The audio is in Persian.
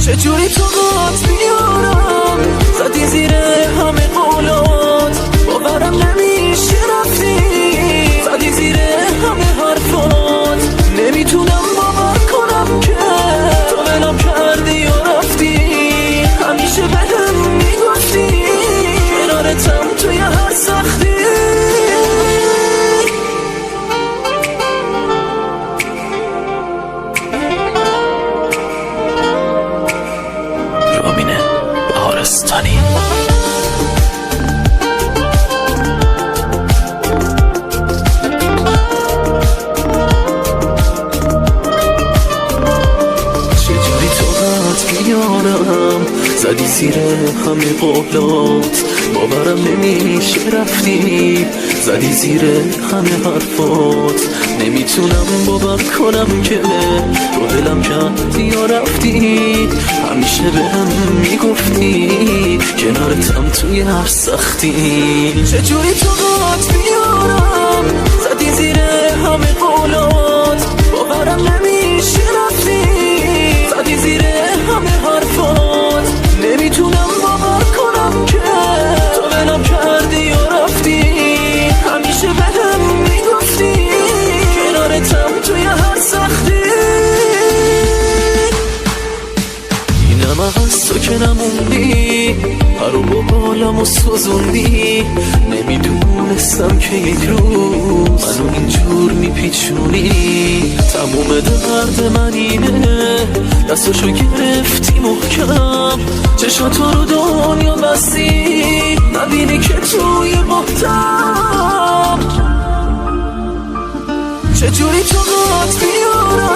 چجوری تو قد بیارم زدی زیر همه قولات باورم نمیشه رفتی زدی زیر همه حرفات نمیتونم باور کنم که تو ولم کردی و رفتی همیشه بهم میگفتی کنارتم توی هر سختی رامین بهارستانی بیارم زدی زیر همه قولات باورم نمیشه رفتی زدی زیر همه حرفات نمیتونم باور کنم که تو دلم کردی یا رفتی همیشه بهم میگفتی کنارتم توی هر سختی چجوری تو قد بیارم زدی زیر همه قولات باورم نمیشه رفتی زدی زیر همه حرفات نمیتونم باور کنم که تو ولم کردی و رفتی همیشه بهم میگفتی کنارتم توی هر سختی اینم از تو که نموندی هر رو با بالم و سوزوندی نمیدونستم که یک روز منو اینجور میپیچونی تموم درد من اینه دستاشو گرفتی محکم چشاتو رو دنیا بستی نبینی که توی بحتم چجوری تو قد بیارم